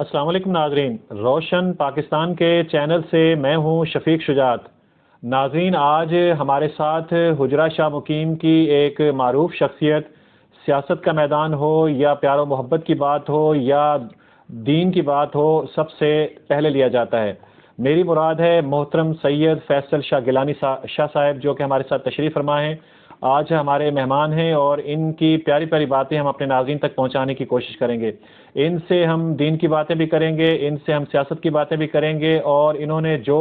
السلام علیکم ناظرین، روشن پاکستان کے چینل سے میں ہوں شفیق شجاعت۔ ناظرین، آج ہمارے ساتھ حجرہ شاہ مقیم کی ایک معروف شخصیت، سیاست کا میدان ہو یا پیار و محبت کی بات ہو یا دین کی بات ہو، سب سے پہلے لیا جاتا ہے۔ میری مراد ہے محترم سید فیصل شاہ گیلانی شاہ صاحب، جو کہ ہمارے ساتھ تشریف فرما ہیں، آج ہمارے مہمان ہیں، اور ان کی پیاری پیاری باتیں ہم اپنے ناظرین تک پہنچانے کی کوشش کریں گے۔ ان سے ہم دین کی باتیں بھی کریں گے، ان سے ہم سیاست کی باتیں بھی کریں گے، اور انہوں نے جو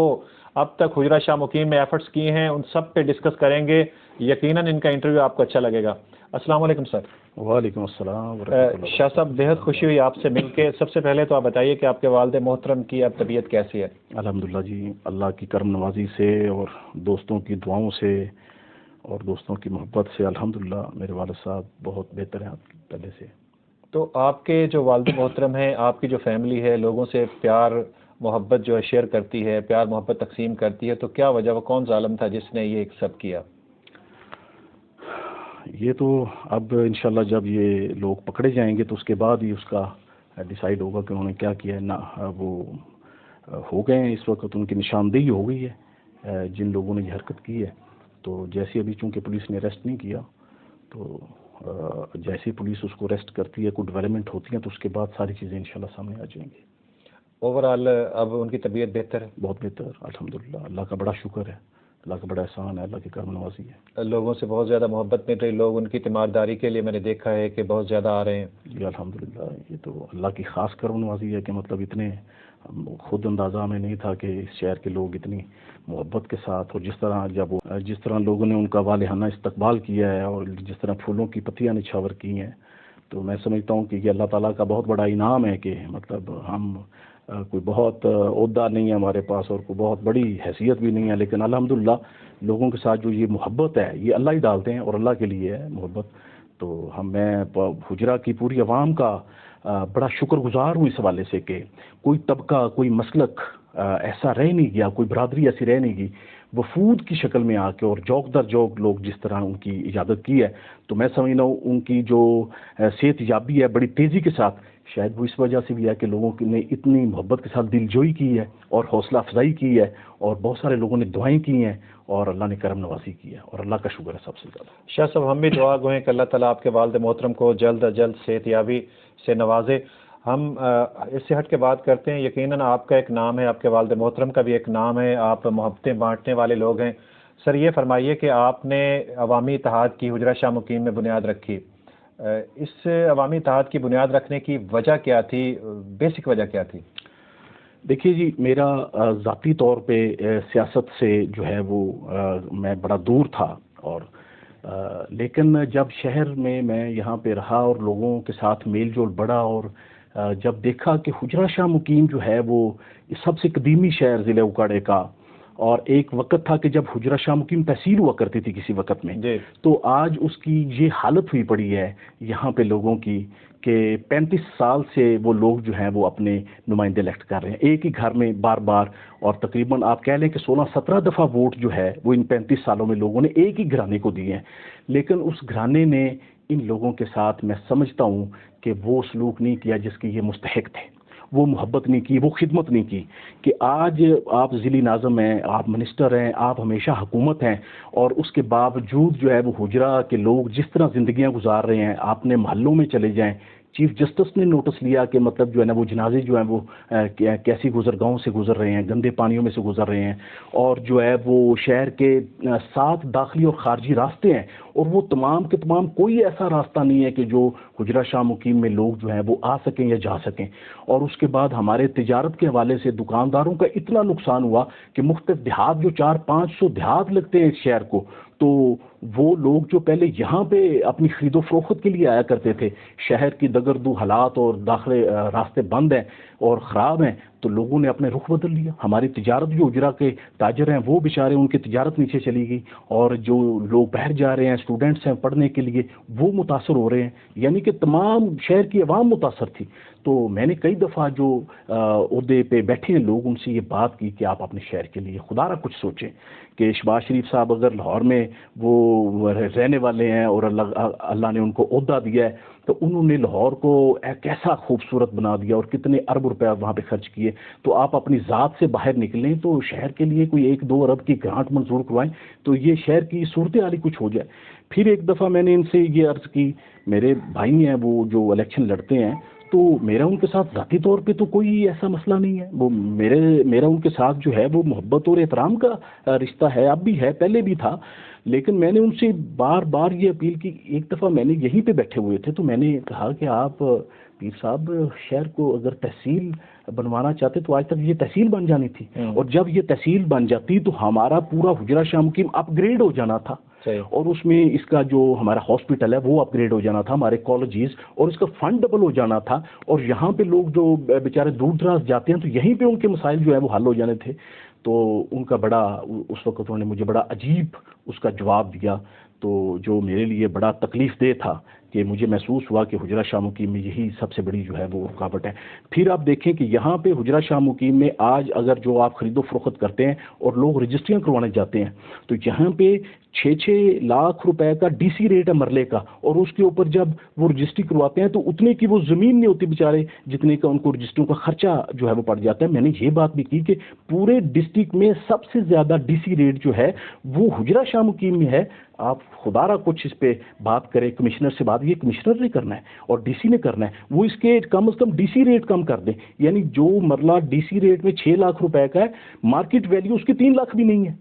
اب تک حجرہ شاہ مقیم میں ایفرٹس کیے ہیں ان سب پہ ڈسکس کریں گے۔ یقیناً ان کا انٹرویو آپ کو اچھا لگے گا۔ السلام علیکم سر۔ وعلیکم السلام ورحمۃ اللہ۔ شاہ صاحب، بہت خوشی ہوئی آپ سے مل کے۔ سب سے پہلے تو آپ بتائیے کہ آپ کے والد محترم کی اب طبیعت کیسی ہے؟ الحمدللہ جی، اللہ کی کرم نوازی سے اور دوستوں کی دعاؤں سے اور دوستوں کی محبت سے الحمدللہ میرے والد صاحب بہت بہتر ہیں پہلے سے۔ تو آپ کے جو والد محترم ہیں، آپ کی جو فیملی ہے، لوگوں سے پیار محبت جو ہے شیئر کرتی ہے، پیار محبت تقسیم کرتی ہے، تو کیا وجہ، وہ کون ظالم تھا جس نے یہ سب کیا؟ یہ تو اب انشاءاللہ جب یہ لوگ پکڑے جائیں گے تو اس کے بعد ہی اس کا ڈیسائیڈ ہوگا کہ انہوں نے کیا کیا ہے۔ نہ وہ ہو گئے ہیں، اس وقت ان کی نشاندہی ہو گئی ہے جن لوگوں نے یہ حرکت کی ہے۔ تو جیسے ابھی چونکہ پولیس نے اریسٹ نہیں کیا، تو جیسے پولیس اس کو اریسٹ کرتی ہے، کوئی ڈیولپمنٹ ہوتی ہیں، تو اس کے بعد ساری چیزیں انشاءاللہ سامنے آ جائیں گی۔ اوورآل اب ان کی طبیعت بہتر ہے؟ بہت بہتر الحمدللہ، اللہ کا بڑا شکر ہے، اللہ کا بڑا احسان ہے، اللہ کی کرم نوازی ہے۔ لوگوں سے بہت زیادہ محبت مل رہی، لوگ ان کی تیمارداری کے لیے میں نے دیکھا ہے کہ بہت زیادہ آ رہے ہیں۔ جی الحمدللہ، یہ تو اللہ کی خاص کرم نوازی ہے کہ مطلب اتنے خود اندازہ ہمیں نہیں تھا کہ اس شہر کے لوگ اتنی محبت کے ساتھ، اور جس طرح لوگوں نے ان کا والہانہ استقبال کیا ہے اور جس طرح پھولوں کی پتیاں نچھاور کی ہیں، تو میں سمجھتا ہوں کہ یہ اللہ تعالیٰ کا بہت بڑا انعام ہے کہ مطلب ہم کوئی بہت عہدہ نہیں ہے ہمارے پاس اور کوئی بہت بڑی حیثیت بھی نہیں ہے، لیکن الحمدللہ لوگوں کے ساتھ جو یہ محبت ہے یہ اللہ ہی ڈالتے ہیں اور اللہ کے لیے ہے محبت۔ تو میں حجرہ کی پوری عوام کا بڑا شکر گزار ہوں اس حوالے سے کہ کوئی طبقہ، کوئی مسلک ایسا رہ نہیں گیا، کوئی برادری ایسی رہ نہیں گئی، وفود کی شکل میں آ کے اور جوک در جوک لوگ جس طرح ان کی اجازت کی ہے، تو میں سمجھتا ہوں ان کی جو صحت یابی ہے بڑی تیزی کے ساتھ، شاید وہ اس وجہ سے بھی ہے کہ لوگوں نے اتنی محبت کے ساتھ دل جوئی کی ہے اور حوصلہ افزائی کی ہے، اور بہت سارے لوگوں نے دعائیں کی ہیں اور اللہ نے کرم نوازی کی ہے، اور اللہ کا شکر ہے سب سے زیادہ۔ شاہ صاحب، ہم بھی دعا گو ہیں کہ اللہ تعالیٰ آپ کے والد محترم کو جلد از جلد صحت یابی سے نوازے۔ ہم اس سے ہٹ کے بات کرتے ہیں۔ یقیناً آپ کا ایک نام ہے، آپ کے والد محترم کا بھی ایک نام ہے، آپ محبتیں بانٹنے والے لوگ ہیں۔ سر، یہ فرمائیے کہ آپ نے عوامی اتحاد کی حجرہ شاہ مقیم میں بنیاد رکھی، اس عوامی اتحاد کی بنیاد رکھنے کی وجہ کیا تھی؟ بیسک وجہ کیا تھی؟ دیکھیے جی، میرا ذاتی طور پہ سیاست سے جو ہے وہ میں بڑا دور تھا، اور لیکن جب شہر میں یہاں پہ رہا اور لوگوں کے ساتھ میل جول بڑھا، اور جب دیکھا کہ حجرہ شاہ مقیم جو ہے وہ سب سے قدیمی شہر ضلع اکاڑے کا، اور ایک وقت تھا کہ جب حجرہ شاہ مقیم تحصیل ہوا کرتی تھی کسی وقت میں، تو آج اس کی یہ حالت ہوئی پڑی ہے یہاں پہ لوگوں کی کہ 35 سال سے وہ لوگ جو ہیں وہ اپنے نمائندے الیکٹ کر رہے ہیں ایک ہی گھر میں بار بار، اور تقریباً آپ کہہ لیں کہ 16-17 دفعہ ووٹ جو ہے وہ ان 35 سالوں میں لوگوں نے ایک ہی گھرانے کو دیے ہیں، لیکن اس گھرانے نے ان لوگوں کے ساتھ میں سمجھتا ہوں کہ وہ سلوک نہیں کیا جس کی یہ مستحق تھے، وہ محبت نہیں کی، وہ خدمت نہیں کی، کہ آج آپ ضلعی ناظم ہیں، آپ منسٹر ہیں، آپ ہمیشہ حکومت ہیں، اور اس کے باوجود جو ہے وہ حجرہ کے لوگ جس طرح زندگیاں گزار رہے ہیں، آپ نے محلوں میں چلے جائیں، چیف جسٹس نے نوٹس لیا کہ مطلب جو ہے نا وہ جنازے جو ہیں وہ کیسی گزرگاہوں سے گزر رہے ہیں، گندے پانیوں میں سے گزر رہے ہیں، اور جو ہے وہ شہر کے 7 داخلی اور خارجی راستے ہیں، اور وہ تمام کے تمام کوئی ایسا راستہ نہیں ہے کہ جو حجرہ شاہ مقیم میں لوگ جو ہیں وہ آ سکیں یا جا سکیں۔ اور اس کے بعد ہمارے تجارت کے حوالے سے دکانداروں کا اتنا نقصان ہوا کہ مختلف دیہات، جو 400-500 دیہات لگتے ہیں اس شہر کو، تو وہ لوگ جو پہلے یہاں پہ اپنی خرید و فروخت کے لیے آیا کرتے تھے، شہر کی دگردو حالات اور داخلے راستے بند ہیں اور خراب ہیں، تو لوگوں نے اپنے رخ بدل لیا۔ ہماری تجارت، جو اجرا کے تاجر ہیں وہ بیچارے، ان کی تجارت نیچے چلی گئی، اور جو لوگ باہر جا رہے ہیں، اسٹوڈنٹس ہیں پڑھنے کے لیے، وہ متاثر ہو رہے ہیں، یعنی کہ تمام شہر کی عوام متاثر تھی۔ تو میں نے کئی دفعہ جو عہدے پہ بیٹھے ہیں لوگ، ان سے یہ بات کی کہ آپ اپنے شہر کے لیے خدا را کچھ سوچیں، کہ شہباز شریف صاحب اگر لاہور میں وہ رہنے والے ہیں اور اللہ نے ان کو عہدہ دیا ہے، تو انہوں نے لاہور کو کیسا خوبصورت بنا دیا اور کتنے ارب روپے وہاں پہ خرچ کیے. تو آپ اپنی ذات سے باہر نکلیں تو شہر کے لیے کوئی 1-2 ارب کی گرانٹ منظور کروائیں تو یہ شہر کی صورتحال ہی کچھ ہو جائے. پھر ایک دفعہ میں نے ان سے یہ عرض کی، میرے بھائی ہیں وہ جو الیکشن لڑتے ہیں، تو میرا ان کے ساتھ ذاتی طور پہ تو کوئی ایسا مسئلہ نہیں ہے، وہ میرا ان کے ساتھ جو ہے وہ محبت اور احترام کا رشتہ ہے، اب بھی ہے، پہلے بھی تھا. لیکن میں نے ان سے بار بار یہ اپیل کی. ایک دفعہ میں نے یہیں پہ بیٹھے ہوئے تھے تو میں نے کہا کہ آپ پیر صاحب شہر کو اگر تحصیل بنوانا چاہتے تو آج تک یہ تحصیل بن جانی تھی، اور جب یہ تحصیل بن جاتی تو ہمارا پورا حجرہ شاہ مقیم اپ گریڈ ہو جانا تھا، اور اس میں اس کا جو ہمارا ہاسپٹل ہے وہ اپ گریڈ ہو جانا تھا، ہمارے کالجز، اور اس کا فنڈ ڈبل ہو جانا تھا، اور یہاں پہ لوگ جو بیچارے دور دراز جاتے ہیں تو یہیں پہ ان کے مسائل جو ہے وہ حل ہو جانے تھے. تو ان کا بڑا اس وقت انہوں نے مجھے بڑا عجیب اس کا جواب دیا، تو جو میرے لیے بڑا تکلیف دہ تھا کہ مجھے محسوس ہوا کہ حجرہ شاہ مقیم میں یہی سب سے بڑی جو ہے وہ رکاوٹ ہے. پھر آپ دیکھیں کہ یہاں پہ حجرہ شاہ مقیم میں آج اگر جو آپ خرید و فروخت کرتے ہیں اور لوگ رجسٹریاں کروانے جاتے ہیں تو یہاں پہ 6-6 لاکھ روپے کا ڈی سی ریٹ ہے مرلے کا، اور اس کے اوپر جب وہ رجسٹری کرواتے ہیں تو اتنے کی وہ زمین نہیں ہوتی بیچارے جتنے کا ان کو رجسٹریوں کا خرچہ جو ہے وہ پڑ جاتا ہے. میں نے یہ بات بھی کی کہ پورے ڈسٹرکٹ میں سب سے زیادہ ڈی سی ریٹ جو ہے وہ حجرہ شاہ مقیم میں ہے. آپ خدا را کچھ اس پہ بات کریں، کمشنر سے بات، یہ کمشنر نے کرنا ہے اور ڈی سی نے کرنا ہے، وہ اس کے کم از کم ڈی سی ریٹ کم کر دیں. یعنی جو مرلہ ڈی سی ریٹ میں 6 لاکھ روپے کا ہے، مارکیٹ ویلیو اس کی 3 لاکھ بھی نہیں ہے.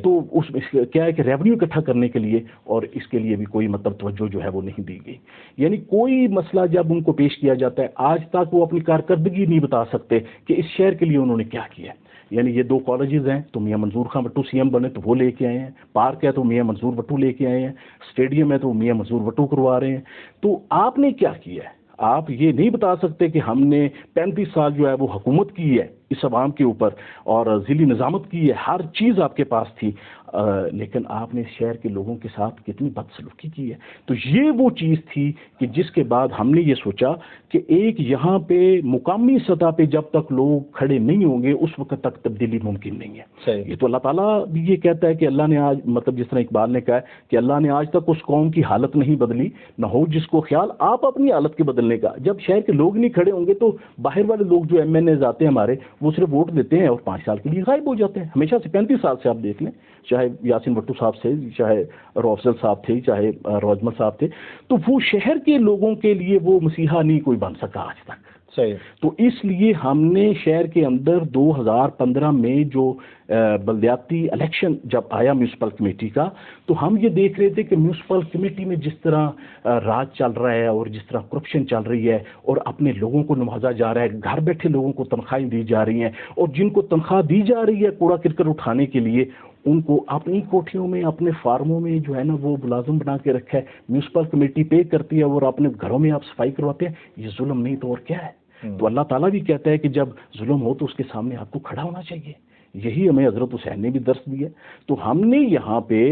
تو اس میں کیا ہے کہ ریونیو اکٹھا کرنے کے لیے اور اس کے لیے بھی کوئی مطلب توجہ جو ہے وہ نہیں دی گئی. یعنی کوئی مسئلہ جب ان کو پیش کیا جاتا ہے آج تک وہ اپنی کارکردگی نہیں بتا سکتے کہ اس شہر کے لیے انہوں نے کیا کیا ہے. یعنی یہ 2 کالجز ہیں تو میاں منظور خان وٹو سی ایم بنے تو وہ لے کے آئے ہیں، پارک ہے تو میاں منظور وٹو لے کے آئے ہیں، اسٹیڈیم ہے تو میاں منظور وٹو کروا رہے ہیں. تو آپ نے کیا کیا ہے؟ آپ یہ نہیں بتا سکتے کہ ہم نے 35 سال جو ہے وہ حکومت کی ہے اس عوام کے اوپر اور ذیلی نظامت کی ہے، ہر چیز آپ کے پاس تھی، لیکن آپ نے شہر کے لوگوں کے ساتھ کتنی بدسلوکی کی ہے. تو یہ وہ چیز تھی کہ جس کے بعد ہم نے یہ سوچا کہ ایک یہاں پہ مقامی سطح پہ جب تک لوگ کھڑے نہیں ہوں گے اس وقت تک تبدیلی ممکن نہیں ہے. یہ تو اللہ تعالیٰ بھی یہ کہتا ہے کہ اللہ نے آج مطلب جس طرح اقبال نے کہا ہے کہ اللہ نے آج تک اس قوم کی حالت نہیں بدلی، نہ ہو جس کو خیال آپ اپنی حالت کے بدلنے کا. جب شہر کے لوگ نہیں کھڑے ہوں گے تو باہر والے لوگ جو ایم این اے آتے ہیں ہمارے وہ صرف ووٹ دیتے ہیں اور 5 سال کے لیے غائب ہو جاتے ہیں. ہمیشہ سے 35 سال سے آپ دیکھ لیں، چاہے یاسین بٹو صاحب سے، چاہے روفضل صاحب تھے، چاہے روزمل صاحب تھے، تو وہ شہر کے لوگوں کے لیے وہ مسیحا نہیں کوئی بن سکا آج تک. صحیح. تو اس لیے ہم نے شہر کے اندر 2015 میں جو بلدیاتی الیکشن جب آیا میونسپل کمیٹی کا، تو ہم یہ دیکھ رہے تھے کہ میونسپل کمیٹی میں جس طرح راج چل رہا ہے اور جس طرح کرپشن چل رہی ہے اور اپنے لوگوں کو نوازا جا رہا ہے، گھر بیٹھے لوگوں کو تنخواہیں دی جا رہی ہیں، اور جن کو تنخواہ دی جا رہی ہے کوڑا کرکٹ اٹھانے کے لیے ان کو اپنی کوٹھیوں میں اپنے فارموں میں جو ہے نا وہ ملازم بنا کے رکھا ہے. میونسپل کمیٹی پے کرتی ہے اور اپنے گھروں میں آپ صفائی کرواتے ہیں. یہ ظلم نہیں تو اور کیا ہے؟ تو اللہ تعالیٰ بھی کہتا ہے کہ جب ظلم ہو تو اس کے سامنے آپ کو کھڑا ہونا چاہیے. یہی ہمیں حضرت حسین نے بھی درس دیا. تو ہم نے یہاں پہ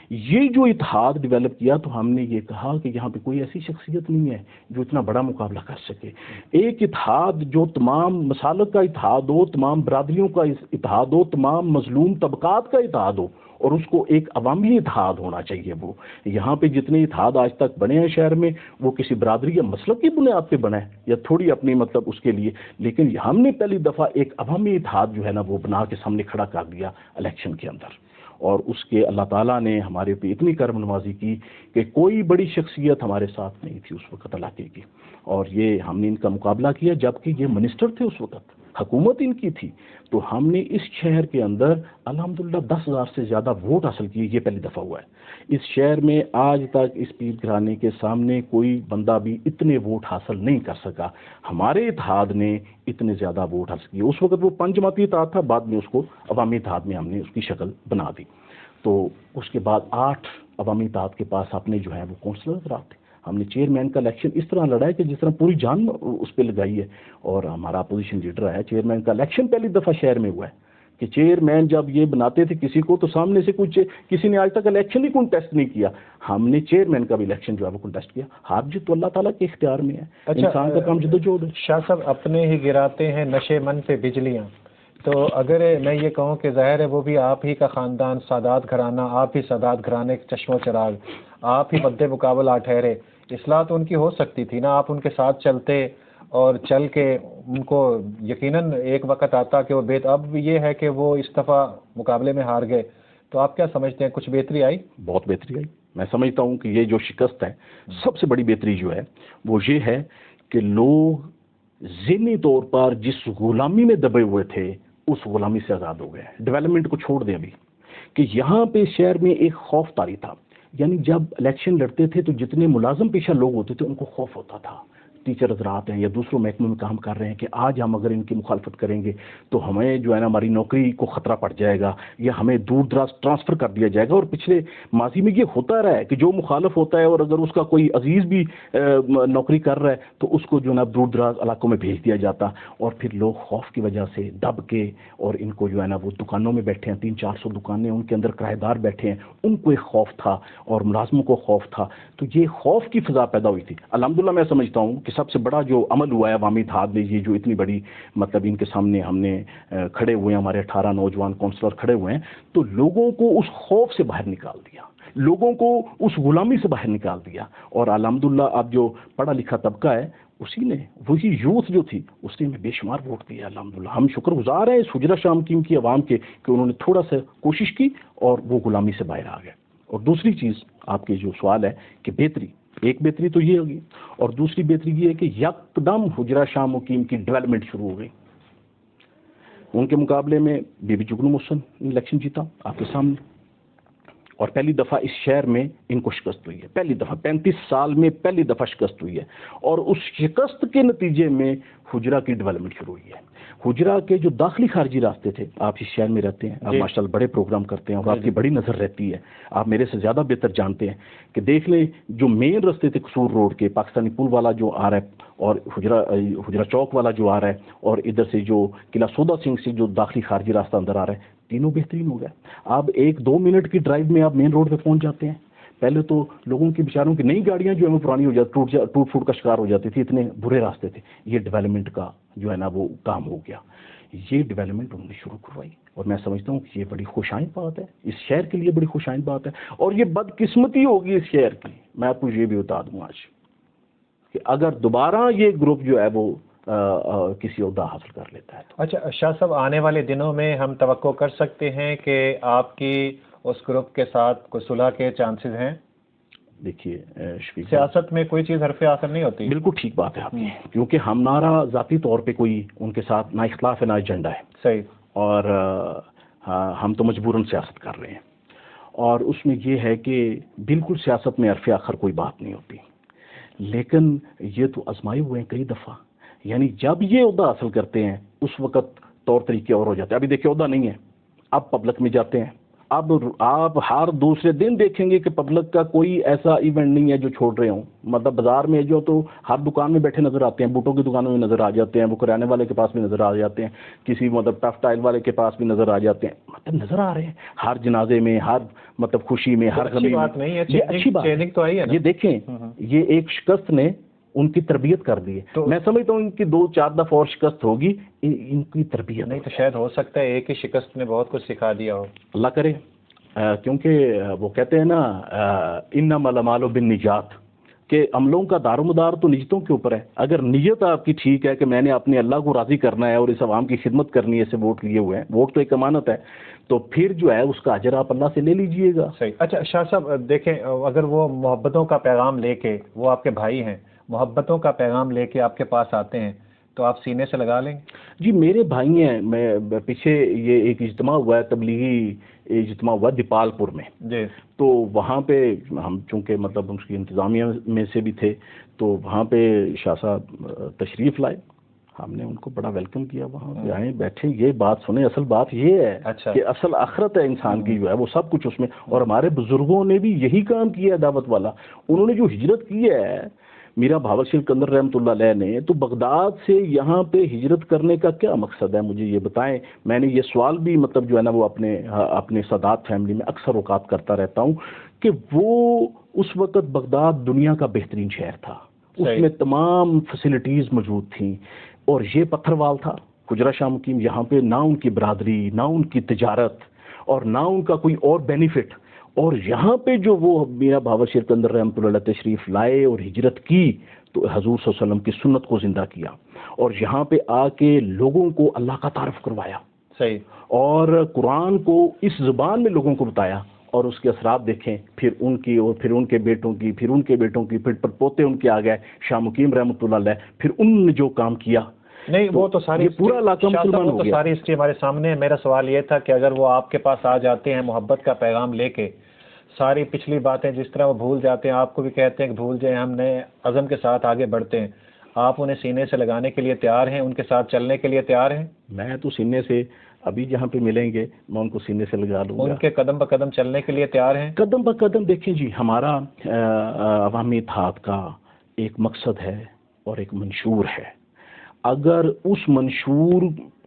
یہ جو اتحاد ڈیولپ کیا تو ہم نے یہ کہا کہ یہاں پہ کوئی ایسی شخصیت نہیں ہے جو اتنا بڑا مقابلہ کر سکے. ایک اتحاد جو تمام مسالک کا اتحاد ہو، تمام برادریوں کا اتحاد ہو، تمام مظلوم طبقات کا اتحاد ہو، اور اس کو ایک عوامی اتحاد ہونا چاہیے. وہ یہاں پہ جتنے اتحاد آج تک بنے ہیں شہر میں وہ کسی برادری یا مسلک کی بنیاد پہ بنا ہے یا تھوڑی اپنی مطلب اس کے لیے، لیکن ہم نے پہلی دفعہ ایک عوامی اتحاد جو ہے نا وہ بنا کے سامنے کھڑا کر دیا الیکشن کے اندر. اور اس کے اللہ تعالیٰ نے ہمارے پہ اتنی کرم نوازی کی کہ کوئی بڑی شخصیت ہمارے ساتھ نہیں تھی اس وقت علاقے کی، اور یہ ہم نے ان کا مقابلہ کیا جبکہ یہ منسٹر تھے اس وقت، حکومت ان کی تھی. تو ہم نے اس شہر کے اندر الحمدللہ 10,000 سے زیادہ ووٹ حاصل کیے. یہ پہلی دفعہ ہوا ہے اس شہر میں، آج تک اس پیر گھرانے کے سامنے کوئی بندہ بھی اتنے ووٹ حاصل نہیں کر سکا. ہمارے اتحاد نے اتنے زیادہ ووٹ حاصل کیے. اس وقت وہ 5 جماعتی اتحاد تھا، بعد میں اس کو عوامی اتحاد میں ہم نے اس کی شکل بنا دی. تو اس کے بعد 8 عوامی اتحاد کے پاس اپنے جو ہے وہ کونسلر رہتے. ہم نے چیئرمین کا الیکشن اس طرح لڑا ہے کہ جس طرح پوری جان اس پہ لگائی ہے، اور ہمارا اپوزیشن لیڈر ہے. چیئرمین کا الیکشن پہلی دفعہ شہر میں ہوا ہے کہ چیئرمین جب یہ بناتے تھے کسی کو تو سامنے سے کسی نے آج تک الیکشن ہی کنٹیسٹ نہیں کیا. ہم نے چیئرمین کا بھی الیکشن جو ہے وہ کنٹیسٹ کیا. ہار جیت تو اللہ تعالیٰ کے اختیار میں ہے، انسان کا کام جدوجہد ہے. شاہ صاحب اپنے ہی گراتے ہیں نشے من پہ بجلیاں، تو اگر میں یہ کہوں کہ ظاہر ہے وہ بھی آپ ہی کا خاندان، سادات گھرانہ، آپ ہی سادات گھرانے کے چشم و چراغ، آپ ہی مد مقابلہ ٹھہرے، اصلاح تو ان کی ہو سکتی تھی نا، آپ ان کے ساتھ چلتے اور چل کے ان کو یقیناً ایک وقت آتا کہ وہ اب یہ ہے کہ وہ اس دفعہ مقابلے میں ہار گئے، تو آپ کیا سمجھتے ہیں کچھ بہتری آئی؟ بہت بہتری آئی. میں سمجھتا ہوں کہ یہ جو شکست ہے، سب سے بڑی بہتری جو ہے وہ یہ ہے کہ لوگ ذہنی طور پر جس غلامی میں دبے ہوئے تھے اس غلامی سے آزاد ہو گئے. ڈیولپمنٹ کو چھوڑ دیں ابھی، کہ یہاں پہ شہر میں ایک خوف طاری تھا. یعنی جب الیکشن لڑتے تھے تو جتنے ملازم پیشہ لوگ ہوتے تھے ان کو خوف ہوتا تھا. ٹیچر حضرات ہیں یا دوسروں محکموں میں کام کر رہے ہیں کہ آج ہم اگر ان کی مخالفت کریں گے تو ہمیں جو ہے نا ہماری نوکری کو خطرہ پڑ جائے گا یا ہمیں دور دراز ٹرانسفر کر دیا جائے گا. اور پچھلے ماضی میں یہ ہوتا رہا ہے کہ جو مخالف ہوتا ہے اور اگر اس کا کوئی عزیز بھی نوکری کر رہا ہے تو اس کو جو ہے نا دور دراز علاقوں میں بھیج دیا جاتا. اور پھر لوگ خوف کی وجہ سے دب کے اور ان کو جو ہے نا وہ دکانوں میں بیٹھے ہیں، 300-400 دکانیں ان کے اندر کرایہ دار بیٹھے ہیں، ان کو ایک خوف تھا اور ملازموں کو خوف تھا. تو یہ خوف کی فضا پیدا ہوئی تھی. الحمدللہ میں سمجھتا ہوں کہ سب سے بڑا جو عمل ہوا ہے عوامی اتحاد میں، یہ جو اتنی بڑی مطلب ان کے سامنے ہم نے کھڑے ہوئے ہیں، ہمارے 18 نوجوان کونسلر کھڑے ہوئے ہیں، تو لوگوں کو اس خوف سے باہر نکال دیا، لوگوں کو اس غلامی سے باہر نکال دیا. اور الحمدللہ اب جو پڑھا لکھا طبقہ ہے اسی نے، وہی یوتھ جو تھی اس نے بے شمار ووٹ دیا. الحمدللہ ہم شکر گزار ہیں اس حجرہ شاہ مقیم کی عوام کے کہ انہوں نے تھوڑا سا کوشش کی اور وہ غلامی سے باہر آ گئے. اور دوسری چیز آپ کے جو سوال ہے کہ بہتری، ایک بہتری تو یہ ہوگی اور دوسری بہتری یہ ہے کہ یکدم حجرہ شاہ مقیم کی ڈیولپمنٹ شروع ہو گئی. ان کے مقابلے میں بی بی جگنو محسن نے الیکشن جیتا آپ کے سامنے، اور پہلی دفعہ اس شہر میں ان کو شکست ہوئی ہے. پہلی دفعہ 35 سال میں پہلی دفعہ شکست ہوئی ہے. اور اس شکست کے نتیجے میں حجرہ کی ڈیولپمنٹ شروع ہوئی ہے. حجرہ کے جو داخلی خارجی راستے تھے، آپ اس شہر میں رہتے ہیں، آپ ماشاءاللہ بڑے پروگرام کرتے ہیں اور آپ کی بڑی نظر رہتی ہے، آپ میرے سے زیادہ بہتر جانتے ہیں کہ دیکھ لیں جو مین راستے تھے قصور روڈ کے، پاکستانی پل والا جو آ رہا ہے اور حجرہ چوک والا جو آ رہا ہے، اور ادھر سے جو قلعہ سودا سنگھ سے جو داخلی خارجی راستہ اندر آ رہا ہے، تینوں بہترین ہو گیا. آپ 1-2 منٹ کی ڈرائیو میں آپ مین روڈ پہ پہنچ جاتے ہیں. پہلے تو لوگوں کی بیچاروں کی نئی گاڑیاں جو ہے وہ پرانی ہو جاتی، ٹوٹ پھوٹ کا شکار ہو جاتی تھی، اتنے برے راستے تھے. یہ ڈیولپمنٹ کا جو ہے نا وہ کام ہو گیا. یہ ڈیولپمنٹ انہوں نے شروع کروائی اور میں سمجھتا ہوں کہ یہ بڑی خوش آئند بات ہے، اس شہر کے لیے بڑی خوش آئند بات ہے. اور یہ بدقسمتی ہوگی اس شہر کی، میں آپ کو یہ بھی بتا دوں آج کہ اگر دوبارہ یہ گروپ جو ہے وہ کسی عہدہ حاصل کر لیتا ہے. اچھا شاہ صاحب، آنے والے دنوں میں ہم توقع کر سکتے ہیں کہ آپ کی اس گروپ کے ساتھ کوئی صلح کے چانسز ہیں؟ دیکھیے شفیق، سیاست میں کوئی چیز حرف آخر نہیں ہوتی. بالکل ٹھیک بات ہے آپ کی، کیونکہ ہمارا ذاتی طور پہ کوئی ان کے ساتھ نہ اختلاف ہے نہ ایجنڈا ہے. صحیح. اور ہم تو مجبوراً سیاست کر رہے ہیں، اور اس میں یہ ہے کہ بالکل سیاست میں حرف آخر کوئی بات نہیں ہوتی. لیکن یہ تو آزمائے ہوئے ہیں کئی دفعہ، یعنی جب یہ عہدہ حاصل کرتے ہیں اس وقت طور طریقے اور ہو جاتے ہیں. ابھی دیکھیں عہدہ نہیں ہے، اب پبلک میں جاتے ہیں. اب آپ ہر دوسرے دن دیکھیں گے کہ پبلک کا کوئی ایسا ایونٹ نہیں ہے جو چھوڑ رہے ہوں. مطلب بازار میں جو تو ہر دکان میں بیٹھے نظر آتے ہیں، بوٹوں کی دکانوں میں نظر آ جاتے ہیں، وہ کرانے والے کے پاس بھی نظر آ جاتے ہیں، کسی مطلب ٹف ٹائل والے کے پاس بھی نظر آ جاتے ہیں. مطلب نظر آ رہے ہیں ہر جنازے میں، ہر مطلب خوشی میں، ہر غمی میں. یہ اچھی بات ہے. یہ دیکھیں یہ ایک شکست نے ان کی تربیت کر دی ہے. میں سمجھتا ہوں ان کی 2-4 دفعہ اور شکست ہوگی، ان کی تربیت نہیں تو شاید ہو سکتا ہے ایک ہی شکست نے بہت کچھ سکھا دیا ہو. اللہ کرے، کیونکہ وہ کہتے ہیں نا انما الاعمال بالنیات، کہ عملوں کا دار و مدار تو نیتوں کے اوپر ہے. اگر نیت آپ کی ٹھیک ہے کہ میں نے اپنے اللہ کو راضی کرنا ہے اور اس عوام کی خدمت کرنی ہے، اسے ووٹ لیے ہوئے ہیں، ووٹ تو ایک امانت ہے، تو پھر جو ہے اس کا اجر آپ اللہ سے لے لیجئے گا. صحیح. اچھا شاہ صاحب دیکھیں، اگر وہ محبتوں کا پیغام لے کے، وہ آپ کے بھائی ہیں، محبتوں کا پیغام لے کے آپ کے پاس آتے ہیں تو آپ سینے سے لگا لیں گے؟ جی میرے بھائی ہیں. میں پیچھے یہ ایک اجتماع ہوا ہے، تبلیغی اجتماع ہوا دیپال پور میں جی، تو وہاں پہ ہم چونکہ مطلب اس کی انتظامیہ میں سے بھی تھے تو وہاں پہ شاہ صاحب تشریف لائے. ہم نے ان کو بڑا ویلکم کیا، وہاں پہ آئے بیٹھے، یہ بات سنیں. اصل بات یہ ہے کہ اصل آخرت ہے انسان کی جو ہے وہ سب کچھ اس میں. اور ہمارے بزرگوں نے بھی یہی کام کیا ہے دعوت والا. انہوں نے جو ہجرت کی ہے، میرا بھاور شیر کندر رحمۃ اللہ علیہ نے، تو بغداد سے یہاں پہ ہجرت کرنے کا کیا مقصد ہے مجھے یہ بتائیں. میں نے یہ سوال بھی مطلب جو ہے نا وہ اپنے سادات فیملی میں اکثر اوقات کرتا رہتا ہوں کہ وہ اس وقت بغداد دنیا کا بہترین شہر تھا، اس میں تمام فیسلٹیز موجود تھیں، اور یہ پتھر وال تھا حجرہ شاہ مقیم. یہاں پہ نہ ان کی برادری، نہ ان کی تجارت، اور نہ ان کا کوئی اور بینیفٹ، اور یہاں پہ جو وہ میاں بہاول شیر قندر رحمۃ اللہ علیہ تشریف لائے اور ہجرت کی تو حضور صلی اللہ علیہ وسلم کی سنت کو زندہ کیا اور یہاں پہ آ کے لوگوں کو اللہ کا تعارف کروایا صحیح، اور قرآن کو اس زبان میں لوگوں کو بتایا اور اس کے اثرات دیکھیں پھر ان کی اور پھر ان کے بیٹوں کی پھر ان کے بیٹوں کی پھر پوتے ان کے آ گئے شاہ مقیم رحمۃ اللہ علیہ پھر ان نے جو کام کیا نہیں وہ تو ساری پورا علاقہ مسلمان ہو گیا. ساری ہسٹری ہمارے سامنے ہے. میرا سوال یہ تھا کہ اگر وہ آپ کے پاس آ جاتے ہیں محبت کا پیغام لے کے ساری پچھلی باتیں جس طرح وہ بھول جاتے ہیں آپ کو بھی کہتے ہیں کہ بھول جائیں ہم نئے عزم کے ساتھ آگے بڑھتے ہیں آپ انہیں سینے سے لگانے کے لیے تیار ہیں ان کے ساتھ چلنے کے لیے تیار ہیں میں تو سینے سے ابھی جہاں پہ ملیں گے میں ان کو سینے سے لگا لوں گا ان کے قدم بقدم چلنے کے لیے تیار ہیں قدم بقدم دیکھیں جی ہمارا عوامی اتحاد کا ایک مقصد ہے اور ایک منشور ہے اگر اس منشور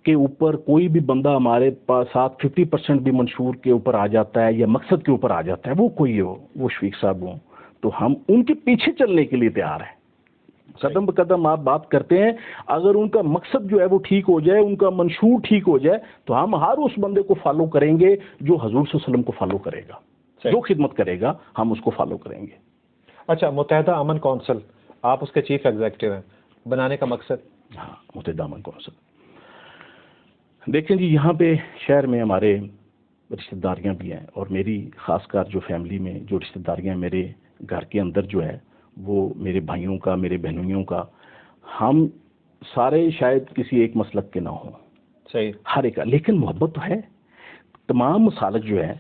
کے اوپر کوئی بھی بندہ ہمارے پاس ساتھ 50% بھی منشور کے اوپر آ جاتا ہے یا مقصد کے اوپر آ جاتا ہے وہ کوئی ہو وہ شفیق صاحب ہوں تو ہم ان کے پیچھے چلنے کے لیے تیار ہیں قدم بقدم آپ بات کرتے ہیں اگر ان کا مقصد جو ہے وہ ٹھیک ہو جائے ان کا منشور ٹھیک ہو جائے تو ہم ہر اس بندے کو فالو کریں گے جو حضور صلی اللہ علیہ وسلم کو فالو کرے گا جو خدمت کرے گا ہم اس کو فالو کریں گے. اچھا متحدہ امن کونسل آپ اس کے چیف ایگزیکٹو ہیں بنانے کا مقصد ہاں متحدہ امن کونسل دیکھیں جی یہاں پہ شہر میں ہمارے رشتہ داریاں بھی ہیں اور میری خاص کر جو فیملی میں جو رشتہ داریاں میرے گھر کے اندر جو ہے وہ میرے بھائیوں کا میرے بہنوئیوں کا ہم سارے شاید کسی ایک مسلک کے نہ ہوں صحیح ہر ایک لیکن محبت تو ہے تمام مسالک جو ہے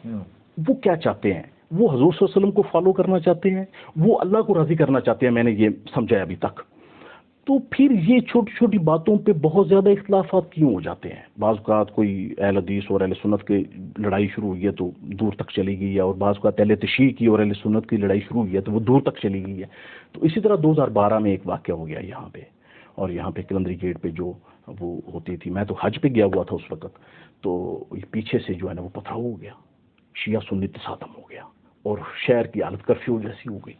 وہ کیا چاہتے ہیں وہ حضور صلی اللہ علیہ وسلم کو فالو کرنا چاہتے ہیں وہ اللہ کو راضی کرنا چاہتے ہیں میں نے یہ سمجھایا ابھی تک تو پھر یہ چھوٹی چھوٹی باتوں پہ بہت زیادہ اختلافات کیوں ہو جاتے ہیں بعض اوقات کوئی اہل حدیث اور اہل سنت کی لڑائی شروع ہوئی ہے تو دور تک چلی گئی ہے اور بعض اوقات اہل تشیع کی اور اہل سنت کی لڑائی شروع ہوئی ہے تو وہ دور تک چلی گئی ہے تو اسی طرح 2012 میں ایک واقعہ ہو گیا یہاں پہ اور یہاں پہ کلندری گیٹ پہ جو وہ ہوتی تھی میں تو حج پہ گیا ہوا تھا اس وقت تو پیچھے سے جو ہے نا وہ پتھراؤ ہو گیا شیعہ سنی تصادم ہو گیا اور شہر کی حالت کرفیو جیسی ہو گئی.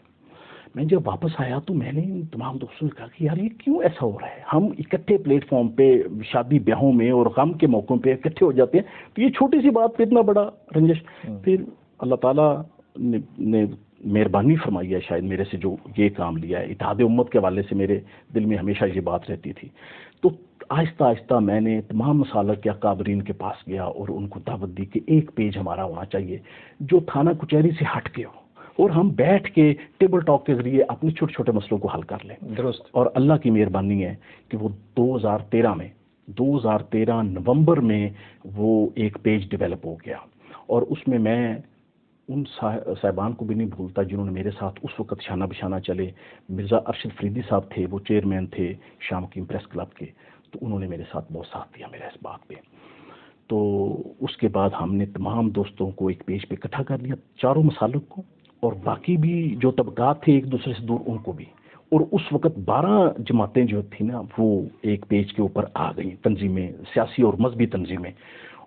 میں جب واپس آیا تو میں نے تمام دوستوں سے کہا کہ یار یہ کیوں ایسا ہو رہا ہے ہم اکٹھے پلیٹ فارم پہ شادی بیاہوں میں اور غم کے موقعوں پہ اکٹھے ہو جاتے ہیں تو یہ چھوٹی سی بات پہ اتنا بڑا رنجش پھر اللہ تعالیٰ نے مہربانی فرمائی ہے شاید میرے سے جو یہ کام لیا ہے اتحاد امت کے حوالے سے میرے دل میں ہمیشہ یہ بات رہتی تھی تو آہستہ آہستہ میں نے تمام مسالک کے اکابرین کے پاس گیا اور ان کو دعوت دی کہ ایک پیج ہمارا ہونا چاہیے جو تھانہ کچہری سے ہٹ کے ہو اور ہم بیٹھ کے ٹیبل ٹاک کے ذریعے اپنے چھوٹے چھوٹے مسئلوں کو حل کر لیں. درست. اور اللہ کی مہربانی ہے کہ وہ 2013 نومبر میں وہ ایک پیج ڈیولپ ہو گیا اور اس میں ان صاحبان کو بھی نہیں بھولتا جنہوں نے میرے ساتھ اس وقت شانہ بشانہ چلے. مرزا ارشد فریدی صاحب تھے وہ چیئرمین تھے شاہ مقیم پریس کلب کے تو انہوں نے میرے ساتھ بہت ساتھ دیا میرا اس بات پہ. تو اس کے بعد ہم نے تمام دوستوں کو ایک پیج پہ اکٹھا کر لیا چاروں مسالک کو اور باقی بھی جو طبقات تھے ایک دوسرے سے دور ان کو بھی اور اس وقت 12 جماعتیں جو تھیں نا وہ ایک پیج کے اوپر آ گئیں تنظیمیں سیاسی اور مذہبی تنظیمیں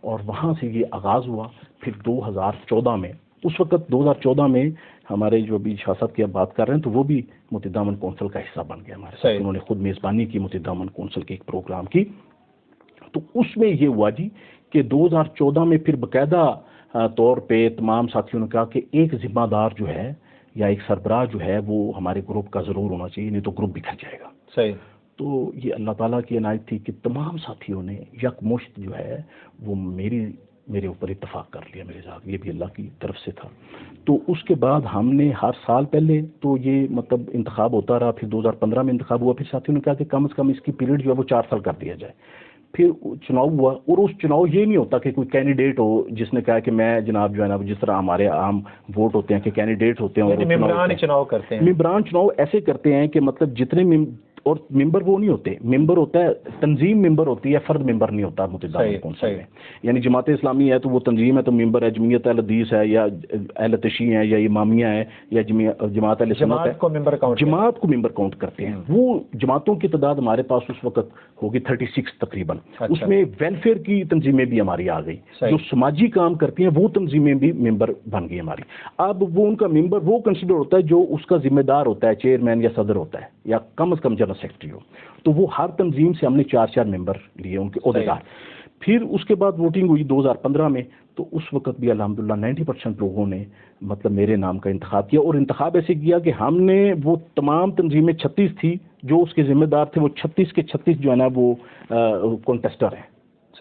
اور وہاں سے یہ آغاز ہوا. پھر 2014 میں اس وقت 2014 میں ہمارے جو بھی شاہ صاحب کی اب بات کر رہے ہیں تو وہ بھی متحدہ امن کونسل کا حصہ بن گیا ہمارے ساتھ. انہوں نے خود میزبانی کی متحدہ امن کونسل کے ایک پروگرام کی تو اس میں یہ ہوا جی کہ 2014 میں پھر باقاعدہ طور پہ تمام ساتھیوں نے کہا کہ ایک ذمہ دار جو ہے یا ایک سربراہ جو ہے وہ ہمارے گروپ کا ضرور ہونا چاہیے نہیں تو گروپ بکھر جائے گا. صحیح. تو یہ اللہ تعالیٰ کی عنایت تھی کہ تمام ساتھیوں نے یکمشت جو ہے وہ میرے اوپر اتفاق کر لیا میرے ساتھ یہ بھی اللہ کی طرف سے تھا. تو اس کے بعد ہم نے ہر سال پہلے تو یہ مطلب انتخاب ہوتا رہا پھر 2015 میں انتخاب ہوا پھر ساتھیوں نے کہا کہ کم از کم اس کی پیریڈ جو ہے وہ 4 سال کر دیا جائے. پھر چناؤ ہوا اور اس چناؤ یہ نہیں ہوتا کہ کوئی کینڈیڈیٹ ہو جس نے کہا کہ میں جناب جو ہے نا جس طرح ہمارے عام ووٹ ہوتے ہیں کہ کینڈیڈیٹ ہوتے ہیں اور ممبران چناؤ ایسے کرتے ہیں کہ مطلب جتنے اور ممبر وہ نہیں ہوتے ممبر ہوتا ہے تنظیم ممبر ہوتی ہے فرد ممبر نہیں ہوتا متحدہ امن کونسل میں. یعنی جماعت اسلامی ہے تو وہ تنظیم ہے تو ممبر ہے جمعیت اہل حدیث ہے یا اہل تشیع ہے یا امامیہ ہے یا جماعت اہل سنت ہے جماعت کو ممبر کاؤنٹ کرتے ہیں. وہ جماعتوں کی تعداد ہمارے پاس اس وقت ہوگی 36 تقریباً. اس میں ویلفیئر کی تنظیمیں بھی ہماری آ گئی جو سماجی کام کرتی ہیں وہ تنظیمیں بھی ممبر بن گئی ہماری. اب وہ ان کا ممبر وہ کنسیڈر ہوتا ہے جو اس کا ذمہ دار ہوتا ہے چیئرمین یا صدر ہوتا ہے یا کم از کم جنرل سیکرٹری ہو. تو وہ ہر تنظیم سے ہم نے 4 ممبر لیے ان کے عہدیدار. پھر اس کے بعد ووٹنگ ہوئی 2015 میں، تو اس وقت بھی الحمدللہ 90% لوگوں نے مطلب میرے نام کا انتخاب کیا، اور انتخاب ایسے کیا کہ ہم نے وہ تمام تنظیمیں 36 تھی جو اس کے ذمہ دار تھے، وہ 36 کے 36 جو ہے نا وہ کانٹیسٹر ہیں،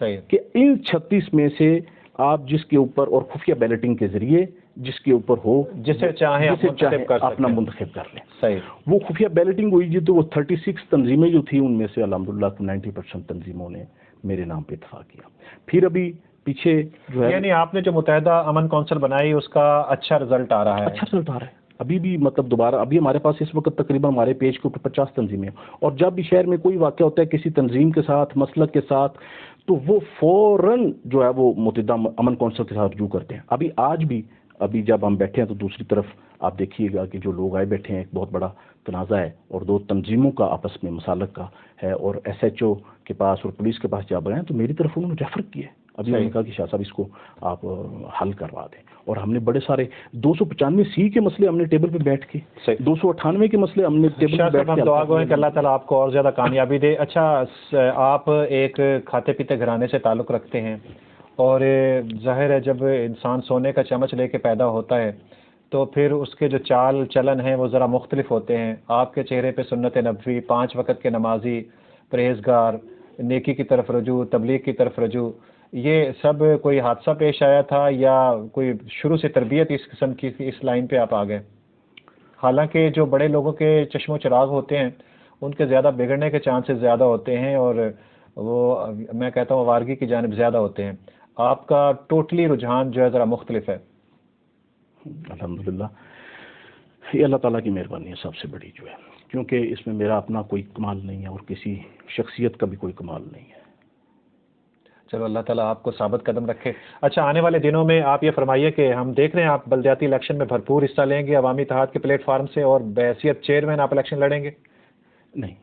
صحیح کہ ان 36 میں سے آپ جس کے اوپر، اور خفیہ بیلٹنگ کے ذریعے جس کے اوپر ہو، جسے چاہیں اپنا منتخب کر لیں. صحیح. وہ خفیہ بیلٹنگ ہوئی جی، تو وہ 36 تنظیمیں جو تھیں ان میں سے الحمدللہ 90% تنظیموں نے میرے نام پہ اتفاق کیا. پھر ابھی پیچھے جو ہے، یعنی آپ نے جو متحدہ امن کونسل بنائی اس کا اچھا رزلٹ آ رہا ہے؟ اچھا رزلٹ آ رہا ہے. ابھی بھی مطلب دوبارہ ابھی ہمارے پاس اس وقت تقریباً ہمارے پیج کے اوپر 50 تنظیمیں ہیں، اور جب بھی شہر میں کوئی واقعہ ہوتا ہے کسی تنظیم کے ساتھ، مسلک کے ساتھ، تو وہ فوراً جو ہے وہ متحدہ امن کونسل کے ساتھ رجوع کرتے ہیں. ابھی آج بھی ابھی جب ہم بیٹھے ہیں تو دوسری طرف آپ دیکھیے گا کہ جو لوگ آئے بیٹھے ہیں، ایک بہت بڑا تنازع ہے، اور دو تنظیموں کا آپس میں مسالک کا ہے، اور ایس ایچ او کے پاس اور پولیس کے پاس جب گئے ہیں تو میری طرف انہوں نے ریفر کیا ہے. ابھی انہوں نے کہا کہ شاہ صاحب اس کو آپ حل کروا دیں، اور ہم نے بڑے سارے 295C کے مسئلے ہم نے ٹیبل پہ بیٹھ کے، 298 کے مسئلے ہم نے ٹیبل پہ بیٹھ کے، ہم دعا گوئیں کہ اللہ تعالیٰ آپ کو اور زیادہ کامیابی دے. اچھا، آپ ایک کھاتے پیتے گھرانے سے تعلق رکھتے ہیں، اور ظاہر ہے جب انسان سونے کا چمچ لے کے پیدا ہوتا ہے تو پھر اس کے جو چال چلن ہیں وہ ذرا مختلف ہوتے ہیں. آپ کے چہرے پہ سنت نبوی، 5 وقت کے نمازی، پرہیزگار، نیکی کی طرف رجوع، تبلیغ کی طرف رجوع، یہ سب کوئی حادثہ پیش آیا تھا یا کوئی شروع سے تربیت اس قسم کی اس لائن پہ آپ آ گئے؟ حالانکہ جو بڑے لوگوں کے چشم و چراغ ہوتے ہیں ان کے زیادہ بگڑنے کے چانسز زیادہ ہوتے ہیں، اور وہ میں کہتا ہوں آوارگی کی جانب زیادہ ہوتے ہیں. آپ کا ٹوٹلی رجحان جو ہے ذرا مختلف ہے. الحمدللہ یہ اللہ تعالیٰ کی مہربانی ہے سب سے بڑی جو ہے، کیونکہ اس میں میرا اپنا کوئی کمال نہیں ہے اور کسی شخصیت کا بھی کوئی کمال نہیں ہے. چلو اللہ تعالیٰ آپ کو ثابت قدم رکھے. اچھا، آنے والے دنوں میں آپ یہ فرمائیے کہ ہم دیکھ رہے ہیں آپ بلدیاتی الیکشن میں بھرپور حصہ لیں گے عوامی اتحاد کے پلیٹ فارم سے، اور بحیثیت چیئرمین آپ الیکشن لڑیں گے؟ نہیں،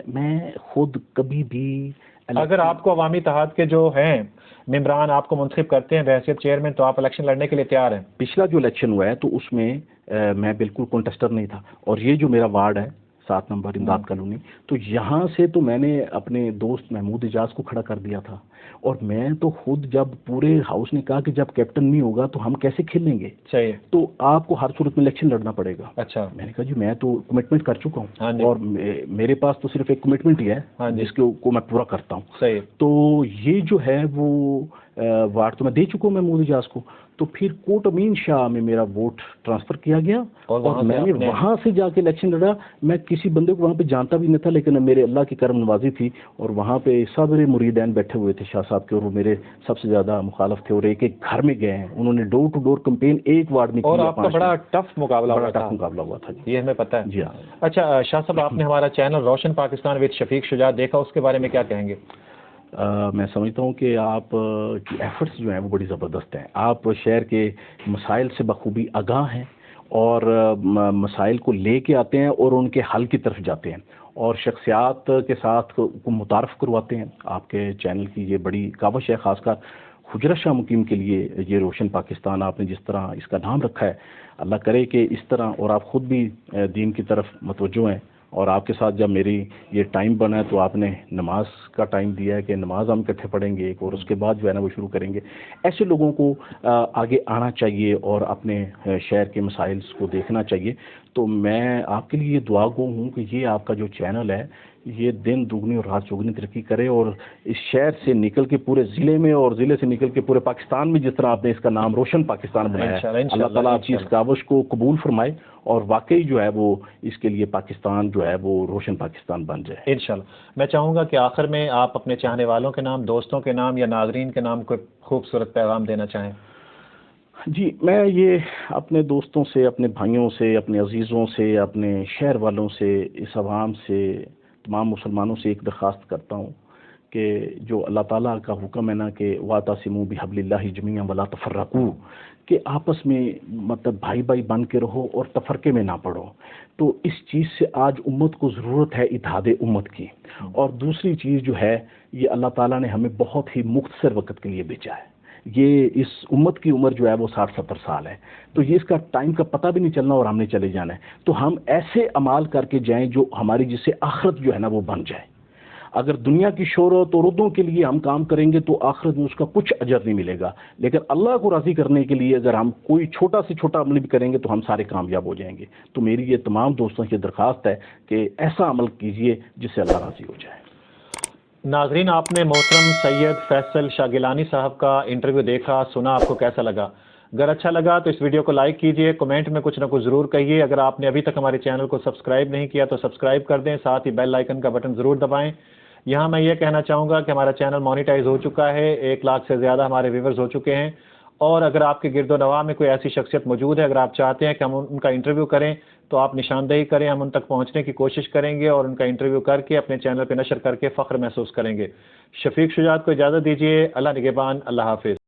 میں خود کبھی بھی، اگر آپ کو عوامی اتحاد کے جو ہیں ممبران آپ کو منتخب کرتے ہیں بحیثیت چیئرمین تو آپ الیکشن لڑنے کے لیے تیار ہیں؟ پچھلا جو الیکشن ہوا ہے تو اس میں میں بالکل کنٹیسٹر نہیں تھا، اور یہ جو میرا وارڈ ہے 7 نمبر امداد کالونی، تو یہاں سے تو میں نے اپنے دوست محمود اعجاز کو کھڑا کر دیا تھا، اور میں تو خود جب پورے ہاؤس نے کہا کہ جب کیپٹن نہیں ہوگا تو ہم کیسے کھیلیں گے، صحیح، تو آپ کو ہر صورت میں الیکشن لڑنا پڑے گا. اچھا، میں نے کہا جی میں تو کمٹمنٹ کر چکا ہوں، جی، اور میرے پاس تو صرف ایک کمٹمنٹ ہی ہے جس کو میں پورا کرتا ہوں. صحیح. تو یہ جو ہے وہ وارڈ تو میں دے چکا ہوں محمود اعجاز کو. تو پھر کوٹ امین شاہ میں میرا ووٹ ٹرانسفر کیا گیا، اور میں نے وہاں سے جا کے الیکشن لڑا. میں کسی بندے کو وہاں پہ جانتا بھی نہیں تھا، لیکن میرے اللہ کی کرم نوازی تھی، اور وہاں پہ سارے مریدین بیٹھے ہوئے تھے شاہ صاحب کے، اور وہ میرے سب سے زیادہ مخالف تھے، اور ایک ایک گھر میں گئے ہیں انہوں نے، ڈور ٹو ڈور کمپین ایک وارڈ میں کی. اور آپ کا بڑا ٹف مقابلہ ہوا تھا جی، یہ ہمیں پتہ ہے. جی ہاں. اچھا شاہ صاحب، آپ نے ہمارا چینل روشن پاکستان وتھ شفیق شجاعت دیکھا، اس کے بارے میں کیا کہیں گے؟ میں سمجھتا ہوں کہ آپ کی ایفرٹس جو ہیں وہ بڑی زبردست ہیں. آپ شہر کے مسائل سے بخوبی آگاہ ہیں، اور مسائل کو لے کے آتے ہیں اور ان کے حل کی طرف جاتے ہیں، اور شخصیات کے ساتھ کو متعارف کرواتے ہیں. آپ کے چینل کی یہ بڑی کاوش ہے، خاص کر حجرہ شاہ مقیم کے لیے. یہ روشن پاکستان آپ نے جس طرح اس کا نام رکھا ہے، اللہ کرے کہ اس طرح، اور آپ خود بھی دین کی طرف متوجہ ہیں، اور آپ کے ساتھ جب میری یہ ٹائم بنا ہے تو آپ نے نماز کا ٹائم دیا ہے کہ نماز ہم اکٹھے پڑھیں گے ایک، اور اس کے بعد جو ہے نا وہ شروع کریں گے. ایسے لوگوں کو آگے آنا چاہیے اور اپنے شہر کے مسائل کو دیکھنا چاہیے. تو میں آپ کے لیے دعا گو ہوں کہ یہ آپ کا جو چینل ہے یہ دن دگنی اور رات چوگنی ترقی کرے، اور اس شہر سے نکل کے پورے ضلع میں، اور ضلع سے نکل کے پورے پاکستان میں، جس طرح آپ نے اس کا نام روشن پاکستان بنایا ہے، اللہ تعالیٰ آپ کی اس کاوش کو قبول فرمائے، اور واقعی جو ہے وہ اس کے لیے پاکستان جو ہے وہ روشن پاکستان بن جائے انشاءاللہ. میں چاہوں گا کہ آخر میں آپ اپنے چاہنے والوں کے نام، دوستوں کے نام یا ناظرین کے نام کوئی خوبصورت پیغام دینا چاہیں. جی، میں یہ اپنے دوستوں سے، اپنے بھائیوں سے، اپنے عزیزوں سے، اپنے شہر والوں سے، اس عوام سے، تمام مسلمانوں سے ایک درخواست کرتا ہوں کہ جو اللہ تعالیٰ کا حکم ہے نا کہ وَاعْتَصِمُوا بِحَبْلِ اللَّهِ جَمِيعًا وَلَا تَفَرَّقُوا، کہ آپس میں مطلب بھائی بھائی بن کے رہو اور تفرقے میں نہ پڑو. تو اس چیز سے آج امت کو ضرورت ہے، اتحاد امت کی. اور دوسری چیز جو ہے، یہ اللہ تعالیٰ نے ہمیں بہت ہی مختصر وقت کے لیے بھیجا ہے. یہ اس امت کی عمر جو ہے وہ 60-70 سال ہے، تو یہ اس کا ٹائم کا پتہ بھی نہیں چلنا، اور ہم نے چلے جانا ہے. تو ہم ایسے عمال کر کے جائیں جو ہماری جس سے آخرت جو ہے نا وہ بن جائے. اگر دنیا کی شہرت اور عہدوں کے لیے ہم کام کریں گے تو آخرت میں اس کا کچھ اجر نہیں ملے گا، لیکن اللہ کو راضی کرنے کے لیے اگر ہم کوئی چھوٹا سے چھوٹا عمل بھی کریں گے تو ہم سارے کامیاب ہو جائیں گے۔ تو میری یہ تمام دوستوں سے درخواست ہے کہ ایسا عمل کیجئے جس سے اللہ راضی ہو جائے۔ ناظرین، آپ نے محترم سید فیصل شاہ گیلانی صاحب کا انٹرویو دیکھا، سنا، آپ کو کیسا لگا؟ اگر اچھا لگا تو اس ویڈیو کو لائک کیجئے، کمنٹ میں کچھ نہ کچھ ضرور کہیے۔ اگر آپ نے ابھی تک ہمارے چینل کو سبسکرائب نہیں کیا تو سبسکرائب کر دیں، ساتھ ہی بیل آئیکن کا بٹن ضرور دبائیں۔ یہاں میں یہ کہنا چاہوں گا کہ ہمارا چینل مانیٹائز ہو چکا ہے، 1 لاکھ سے زیادہ ہمارے ویورز ہو چکے ہیں، اور اگر آپ کے گرد و نواح میں کوئی ایسی شخصیت موجود ہے، اگر آپ چاہتے ہیں کہ ہم ان کا انٹرویو کریں تو آپ نشاندہی کریں، ہم ان تک پہنچنے کی کوشش کریں گے اور ان کا انٹرویو کر کے اپنے چینل پہ نشر کر کے فخر محسوس کریں گے۔ شفیق شجاعت کو اجازت دیجیے، اللہ نگہبان، اللہ حافظ۔